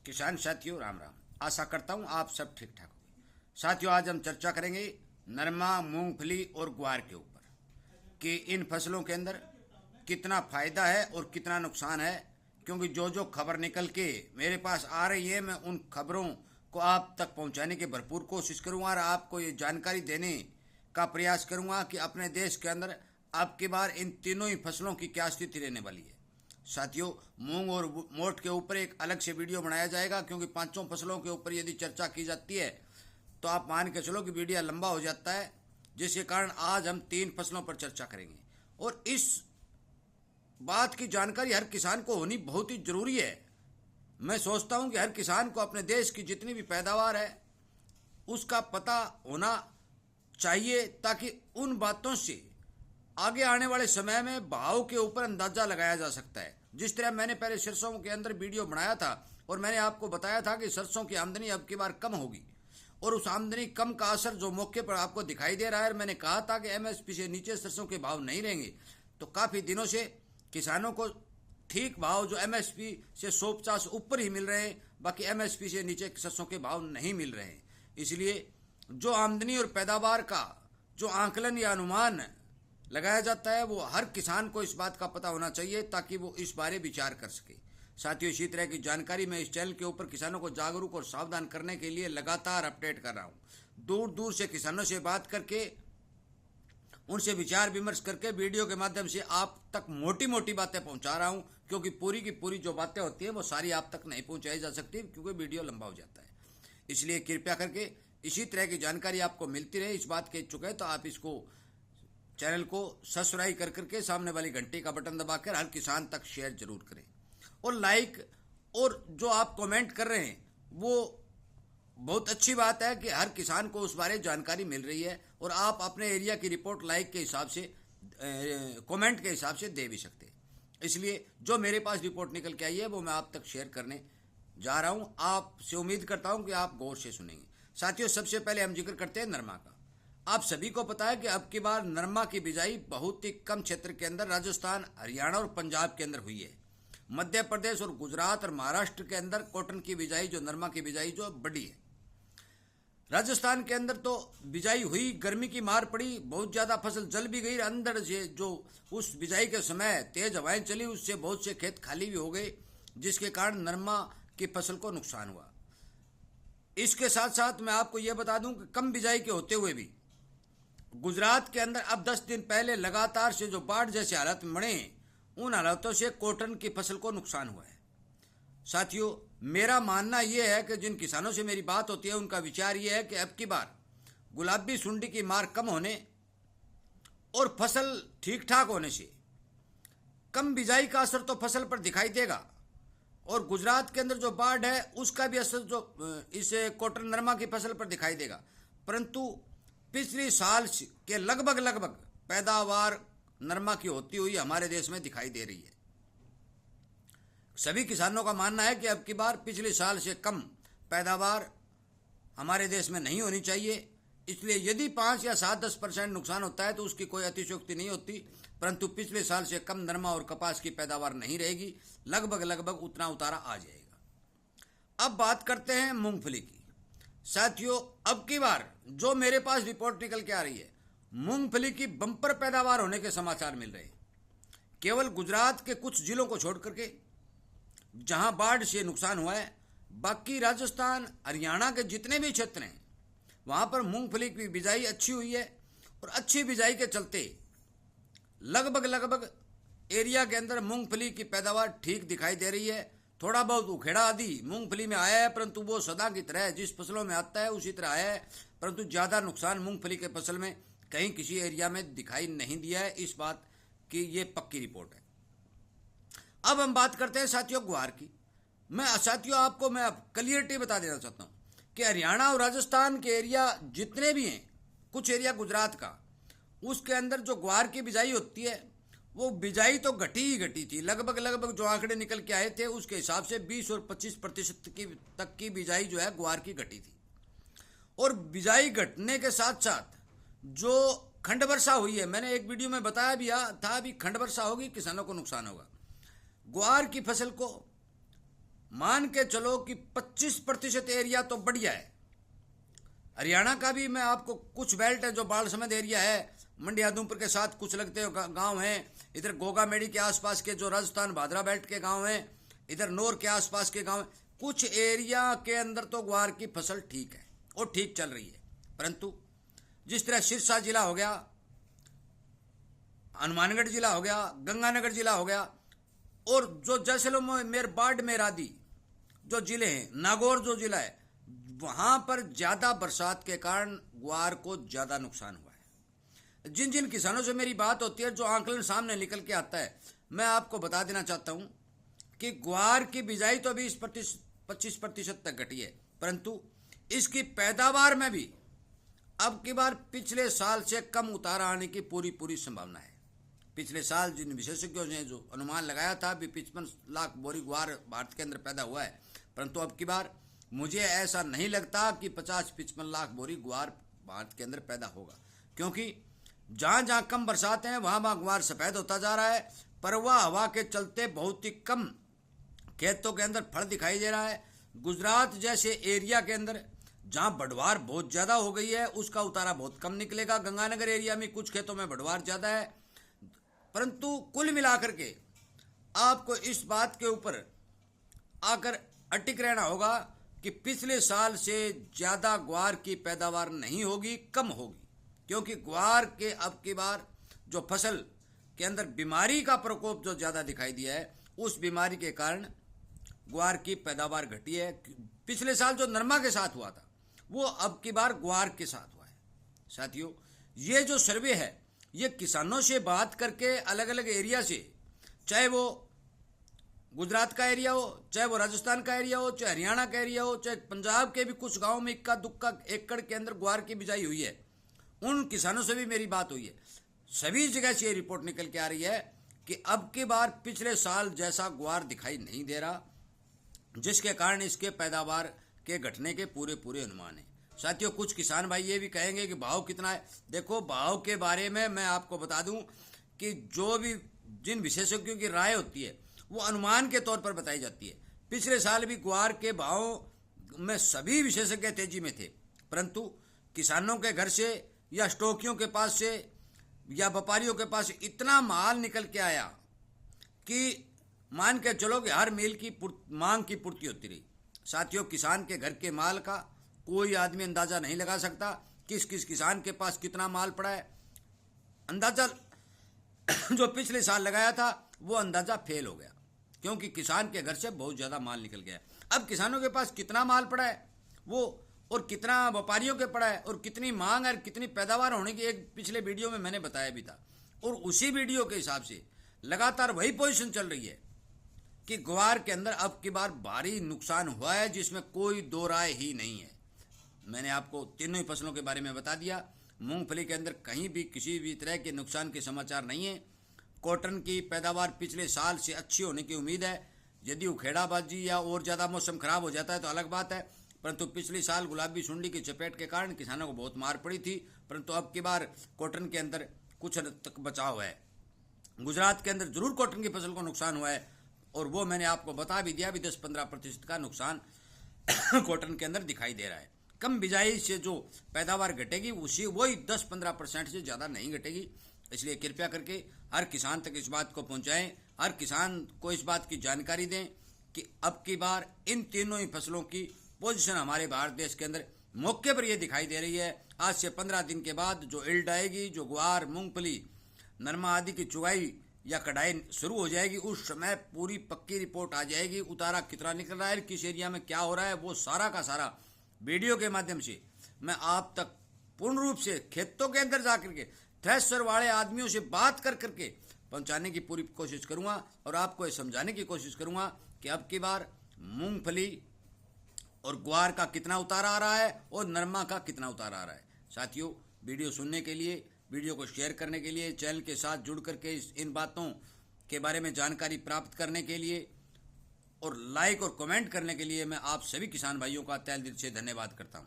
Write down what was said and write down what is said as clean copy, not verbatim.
किसान साथियों राम राम। आशा करता हूँ आप सब ठीक ठाक होंगे। साथियों आज हम चर्चा करेंगे नरमा, मूंगफली और ग्वार के ऊपर कि इन फसलों के अंदर कितना फायदा है और कितना नुकसान है। क्योंकि जो जो खबर निकल के मेरे पास आ रही है मैं उन खबरों को आप तक पहुंचाने की भरपूर कोशिश करूंगा और आपको ये जानकारी देने का प्रयास करूंगा कि अपने देश के अंदर अब की बार इन तीनों ही फसलों की क्या स्थिति रहने वाली है। साथियों मूंग और मोट के ऊपर एक अलग से वीडियो बनाया जाएगा, क्योंकि पांचों फसलों के ऊपर यदि चर्चा की जाती है तो आप मान के चलो कि वीडियो लंबा हो जाता है, जिसके कारण आज हम तीन फसलों पर चर्चा करेंगे। और इस बात की जानकारी हर किसान को होनी बहुत ही जरूरी है। मैं सोचता हूं कि हर किसान को अपने देश की जितनी भी पैदावार है उसका पता होना चाहिए, ताकि उन बातों से आगे आने वाले समय में भाव के ऊपर अंदाजा लगाया जा सकता है। जिस तरह मैंने पहले सरसों के अंदर वीडियो बनाया था और मैंने आपको बताया था कि सरसों की आमदनी अब की बार कम होगी और उस आमदनी कम का असर जो मौके पर आपको दिखाई दे रहा है, मैंने कहा था कि एमएसपी से नीचे सरसों के भाव नहीं रहेंगे। तो काफ़ी दिनों से किसानों को ठीक भाव जो एमएसपी से 150 ऊपर ही मिल रहे हैं, बाकी एमएसपी से नीचे सरसों के भाव नहीं मिल रहे हैं। इसलिए जो आमदनी और पैदावार का जो आंकलन या अनुमान लगाया जाता है वो हर किसान को इस बात का पता होना चाहिए, ताकि वो इस बारे विचार कर सके। साथियों इसी तरह की जानकारी मैं इस चैनल के ऊपर किसानों को जागरूक और सावधान करने के लिए लगातार अपडेट कर रहा हूँ। दूर दूर से किसानों से बात करके उनसे विचार विमर्श करके वीडियो के माध्यम से आप तक मोटी मोटी बातें पहुंचा रहा हूं, क्योंकि पूरी की पूरी जो बातें होती हैं वो सारी आप तक नहीं पहुंचाई जा सकती, क्योंकि वीडियो लंबा हो जाता है। इसलिए कृपया करके इसी तरह की जानकारी आपको मिलती रहे, इस बात के इच्छुक है तो आप इसको चैनल को सब्सक्राइब कर करके सामने वाली घंटी का बटन दबाकर हर किसान तक शेयर जरूर करें। और लाइक और जो आप कमेंट कर रहे हैं वो बहुत अच्छी बात है कि हर किसान को उस बारे जानकारी मिल रही है और आप अपने एरिया की रिपोर्ट लाइक के हिसाब से कमेंट के हिसाब से दे भी सकते हैं। इसलिए जो मेरे पास रिपोर्ट निकल के आई है वो मैं आप तक शेयर करने जा रहा हूं। आपसे उम्मीद करता हूं कि आप गौर से सुनेंगे। साथियों सबसे पहले हम जिक्र करते हैं नरमा का। आप सभी को पता है कि अब की बार नरमा की बिजाई बहुत ही कम क्षेत्र के अंदर राजस्थान, हरियाणा और पंजाब के अंदर हुई है। मध्य प्रदेश और गुजरात और महाराष्ट्र के अंदर कॉटन की बिजाई जो नरमा की बिजाई जो बढ़ी है। राजस्थान के अंदर तो बिजाई हुई, गर्मी की मार पड़ी, बहुत ज्यादा फसल जल भी गई। अंदर से जो उस बिजाई के समय तेज हवाएं चली उससे बहुत से खेत खाली भी हो गए, जिसके कारण नरमा की फसल को नुकसान हुआ। इसके साथ साथ मैं आपको यह बता दूं कि कम बिजाई के होते हुए भी गुजरात के अंदर अब 10 दिन पहले लगातार से जो बाढ़ जैसे हालात बने, उन हालातों से कॉटन की फसल को नुकसान हुआ है। साथियों मेरा मानना यह है कि जिन किसानों से मेरी बात होती है उनका विचार यह है कि अब की बार गुलाबी सुंडी की मार कम होने और फसल ठीक ठाक होने से कम बिजाई का असर तो फसल पर दिखाई देगा, और गुजरात के अंदर जो बाढ़ है उसका भी असर जो इस कॉटन नरमा की फसल पर दिखाई देगा। परंतु पिछले साल के लगभग पैदावार नरमा की होती हुई हमारे देश में दिखाई दे रही है। सभी किसानों का मानना है कि अब की बार पिछले साल से कम पैदावार हमारे देश में नहीं होनी चाहिए। इसलिए यदि 5 या 7-10% नुकसान होता है तो उसकी कोई अतिशयोक्ति नहीं होती, परंतु पिछले साल से कम नरमा और कपास की पैदावार नहीं रहेगी, लगभग उतना उतारा आ जाएगा। अब बात करते हैं मूंगफली की। साथियों अब की बार जो मेरे पास रिपोर्ट निकल के आ रही है, मूंगफली की बंपर पैदावार होने के समाचार मिल रहे हैं। केवल गुजरात के कुछ जिलों को छोड़ करके जहां बाढ़ से नुकसान हुआ है, बाकी राजस्थान, हरियाणा के जितने भी क्षेत्र हैं वहां पर मूंगफली की बिजाई अच्छी हुई है। और अच्छी बिजाई के चलते लगभग एरिया के अंदर मूंगफली की पैदावार ठीक दिखाई दे रही है। थोड़ा बहुत उखेड़ा आदि मूंगफली में आया है, परंतु वो सदा की तरह जिस फसलों में आता है उसी तरह आया है, परंतु ज़्यादा नुकसान मूंगफली के फसल में कहीं किसी एरिया में दिखाई नहीं दिया है। इस बात की ये पक्की रिपोर्ट है। अब हम बात करते हैं साथियों ग्वार की। साथियों आपको मैं अब क्लियरिटी बता देना चाहता हूँ कि हरियाणा और राजस्थान के एरिया जितने भी हैं, कुछ एरिया गुजरात का, उसके अंदर जो ग्वार की बिजाई होती है वो बिजाई तो घटी थी। लगभग जो आंकड़े निकल के आए थे उसके हिसाब से 20 और 25% तक की बिजाई जो है ग्वार की घटी थी। और बिजाई घटने के साथ साथ जो खंड वर्षा हुई है, मैंने एक वीडियो में बताया भी था, अभी खंड वर्षा होगी किसानों को नुकसान होगा। ग्वार की फसल को मान के चलो कि 25% एरिया तो बढ़िया है। हरियाणा का भी मैं आपको कुछ बेल्ट है जो बाढ़ समेत एरिया है, मंडी आदमपुर के साथ कुछ लगते हुए गांव हैं, इधर गोगा मेड़ी के आसपास के जो राजस्थान भादरा बेल्ट के गांव हैं, इधर नौर के आसपास के गांव, कुछ एरिया के अंदर तो ग्वार की फसल ठीक है और ठीक चल रही है। परंतु जिस तरह सिरसा जिला हो गया, हनुमानगढ़ जिला हो गया, गंगानगर जिला हो गया, और जो जैसलमेर बाड़मेर आदि जो जिले हैं, नागौर जो जिला है, वहां पर ज्यादा बरसात के कारण ग्वार को ज्यादा नुकसान हुआ है। जिन जिन किसानों से मेरी बात होती है, जो आंकलन सामने निकल के आता है, मैं आपको बता देना चाहता हूं कि ग्वार की बिजाई तो अभी 25% तक घटी है, परंतु इसकी पैदावार में भी अब की बार पिछले साल से कम उतार आने की पूरी संभावना है। पिछले साल जिन विशेषज्ञों ने जो अनुमान लगाया था भी 55 लाख बोरी ग्वार भारत के अंदर पैदा हुआ है, परंतु अब की बार मुझे ऐसा नहीं लगता कि 50-55 लाख बोरी ग्वार भारत के अंदर पैदा होगा, क्योंकि जहां जहां कम बरसात है वहां वहां ग्वार सफेद होता जा रहा है। परवा हवा के चलते बहुत ही कम खेतों के अंदर फल दिखाई दे रहा है। गुजरात जैसे एरिया के अंदर जहां बढ़वार बहुत ज्यादा हो गई है, उसका उतारा बहुत कम निकलेगा। गंगानगर एरिया में कुछ खेतों में बढ़वार ज्यादा है, परंतु कुल मिलाकर के आपको इस बात के ऊपर आकर अटिक रहना होगा कि पिछले साल से ज्यादा ग्वार की पैदावार नहीं होगी, कम होगी, क्योंकि ग्वार के अब की बार जो फसल के अंदर बीमारी का प्रकोप जो ज्यादा दिखाई दिया है, उस बीमारी के कारण ग्वार की पैदावार घटी है। पिछले साल जो नरमा के साथ हुआ था, वो अब की बार ग्वार के साथ हुआ है। साथियों, ये जो सर्वे है, ये किसानों से बात करके अलग अलग एरिया से, चाहे वो गुजरात का एरिया हो, चाहे वो राजस्थान का एरिया हो, चाहे हरियाणा का एरिया हो, चाहे पंजाब के भी कुछ गांव में इक्का दुक्का एकड़ के अंदर ग्वार की बिजाई हुई है, उन किसानों से भी मेरी बात हुई है। सभी जगह से ये रिपोर्ट निकल के आ रही है कि अब की बार पिछले साल जैसा ग्वार दिखाई नहीं दे रहा, जिसके कारण इसके पैदावार के घटने के पूरे अनुमान है। साथियों, कुछ किसान भाई ये भी कहेंगे कि भाव कितना है। देखो, भाव के बारे में मैं आपको बता दूं कि जो भी जिन विशेषज्ञों की राय होती है वो अनुमान के तौर पर बताई जाती है। पिछले साल भी ग्वार के भाव में सभी विशेषज्ञ तेजी में थे, परंतु किसानों के घर से या स्टोकियों के पास से या व्यापारियों के पास इतना माल निकल के आया कि मान के चलो कि हर मील की मांग की पूर्ति होती रही। साथियों, किसान के घर के माल का कोई आदमी अंदाजा नहीं लगा सकता किस किस किसान के पास कितना माल पड़ा है। अंदाजा जो पिछले साल लगाया था वो अंदाजा फेल हो गया, क्योंकि किसान के घर से बहुत ज्यादा माल निकल गया। अब किसानों के पास कितना माल पड़ा है वो, और कितना व्यापारियों के पड़ा है, और कितनी मांग और कितनी पैदावार होने की एक पिछले वीडियो में मैंने बताया भी था, और उसी वीडियो के हिसाब से लगातार वही पोजीशन चल रही है कि ग्वार के अंदर अब की बार भारी नुकसान हुआ है, जिसमें कोई दो राय ही नहीं है। मैंने आपको तीनों ही फसलों के बारे में बता दिया। मूंगफली के अंदर कहीं भी किसी भी तरह के नुकसान के समाचार नहीं है। कॉटन की पैदावार पिछले साल से अच्छी होने की उम्मीद है। यदि उखेड़ाबाजी या और ज़्यादा मौसम खराब हो जाता है तो अलग बात है, परंतु पिछले साल गुलाबी सुंडी की चपेट के कारण किसानों को बहुत मार पड़ी थी, परंतु अब की बार कॉटन के अंदर कुछ हद तक बचाव है। गुजरात के अंदर जरूर कॉटन की फसल को नुकसान हुआ है, और वो मैंने आपको बता भी दिया भी 10-15% का नुकसान कॉटन के अंदर दिखाई दे रहा है। कम बिजाई से जो पैदावार घटेगी वही 10-15% से ज़्यादा नहीं घटेगी। इसलिए कृपया करके हर किसान तक इस बात को पहुंचाएं, हर किसान को इस बात की जानकारी दें कि अब की बार इन तीनों ही फसलों की पोजीशन हमारे भारत देश के अंदर मौके पर यह दिखाई दे रही है। आज से 15 दिन के बाद जो इल्ड आएगी, जो ग्वार, मूंगफली, नरमा आदि की चुगाई या कटाई शुरू हो जाएगी, उस समय पूरी पक्की रिपोर्ट आ जाएगी। उतारा कितना निकल रहा है, किस एरिया में क्या हो रहा है, वो सारा का सारा वीडियो के माध्यम से मैं आप तक पूर्ण रूप से खेतों के अंदर जाकर के थ्रेशर वाले आदमियों से बात कर करके पहुंचाने की पूरी कोशिश करूंगा, और आपको ये समझाने की कोशिश करूंगा कि अब की बार मूंगफली और ग्वार का कितना उतार आ रहा है और नरमा का कितना उतार आ रहा है। साथियों, वीडियो सुनने के लिए, वीडियो को शेयर करने के लिए, चैनल के साथ जुड़ करके इन बातों के बारे में जानकारी प्राप्त करने के लिए और लाइक और कमेंट करने के लिए मैं आप सभी किसान भाइयों का तहे दिल से धन्यवाद करता हूं।